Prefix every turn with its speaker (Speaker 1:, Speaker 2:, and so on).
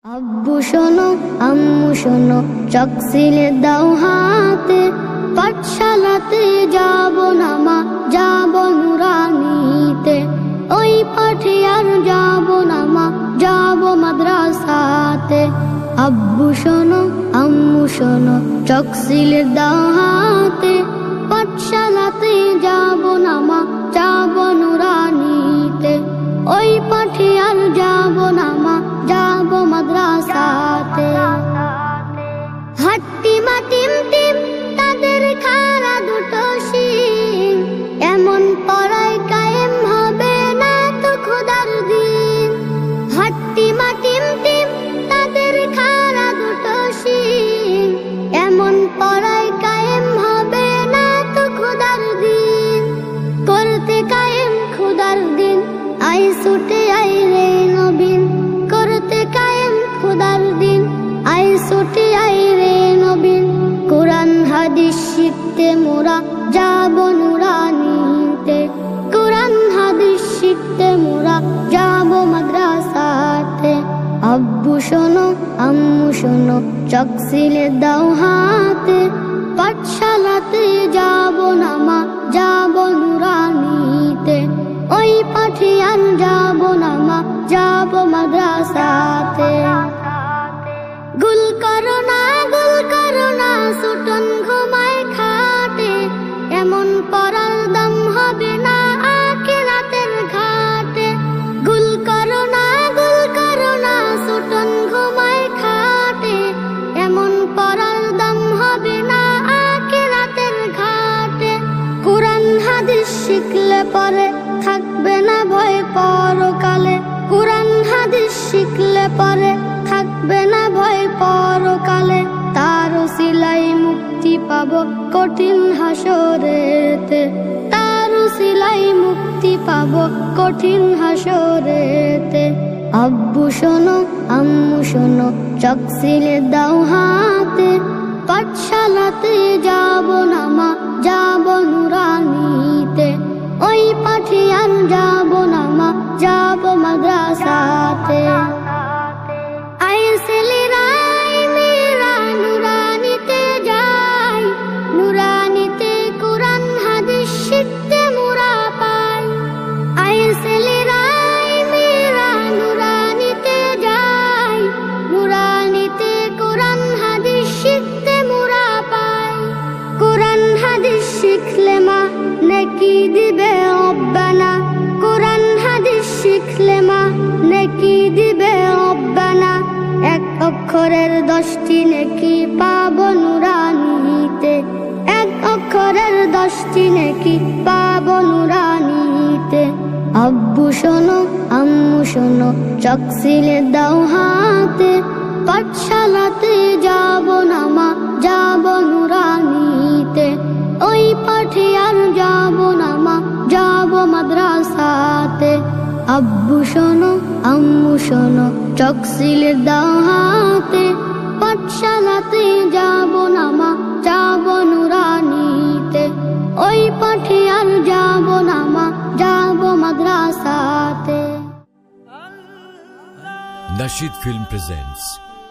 Speaker 1: আব্বু শোনো আম্মু শোনো চক সিলে দাও হাতে, পাঠশালাতে যাব না মা যাব নুরানিতে, ওই পাঠে আর যাব না মা যাব মাদ্রাসাতে। আব্বু শোনো আম্মু শোনো চক সিলে দাও হাতে, পাঠশালাতে যাব না মা যাব নুরানিতে, ওই পাঠে আর যাব না মা যাব মাদ্রাসাতে। হাট্টিমা টিম টিম তাদের খাড়া দুটো শিং, এমন পড়ায় কায়েম হবে না তো খোদার দিন। হাট্টিমা টিম টিম তাদের খাড়া দুটো শিং, এমন পড়ায় কায়েম হবে না তো খোদার দিন। করতে কায়েম খোদার দিন আই ছুটে আই রে নবীন, করতে কায়েম খোদার দিন আই ছুটে আই রে নবীন। কোরআন হাদিস শিখতে মোরা যাব নুরানিতে, কোরআন হাদিস শিখতে মোরা যাব মাদ্রাসাতে। আব্বু শোনো আম্মু শোনো চক সিলে দাও হাতে, পাঠশালাতে যাব না মা যাব নুরানিতে, ওই পাঠে আর যাব না মা যাব মাদ্রাসাতে। গুল করো না সুটন ঘুমায় খাটে, এমন পড়ার দাম হবে না আখিরাতের ঘাটে। গুল করো না সুটন ঘুমায় খাটে, এমন পড়ার দাম হবে না আখিরাতের ঘাটে। কোরআন হাদিস শিখলে পরে থাকবে না ভয় পরকালে, কোরআন হাদিস শিখলে পরে থাকবে না ভয় পরকালে। তার উসিলায় মুক্তি পাবো কঠিন হাসরেতে, তার উসিলায় মুক্তি পাবো কঠিন হাসরেতে। আব্বু শোনো আম্মু শোনো চক সিলে দাও হাতে, পাঠশালাতে যাব না মা যাব নুরানিতে, ওই পাঠে আর যাব না মা যাব মাদ্রাসাতে। আই ছেলেরা মেয়েরা নুরানিতে যাই, নুরানিতে কোরআন হাদিস শিখতে মোরা পাই। আই ছেলেরা মেয়েরা নুরানিতে যাই, নুরানিতে কোরআন হাদিস শিখতে মোরা পাই। কোরআন হাদিস শিখলে মা নেকি দিবে রব্বানা, কোরআন হাদিস শিখলে মা নেকি দিবে রব্বানা। এক অক্ষরের 10টি নেকি পাবো নুরানিতে, এক অক্ষরের 10টি নেকি পাবো নুরানিতে। আব্বু শোনো আম্মু শোনো চক সিলে দাও হাতে, পাঠশালাতে যাব না মা যাব নুরানিতে, ওই পাঠে আর যাব না মা যাব মাদ্রাসাতে। আব্বু শোনো আম্মু শোনো চক সিলে দাও হাতে, পাঠশালাতে যাব না মা যাব নুরানিতে, ওই পাঠে আর যাব না মা যাব মাদ্রাসাতে।
Speaker 2: Nasheed Film presents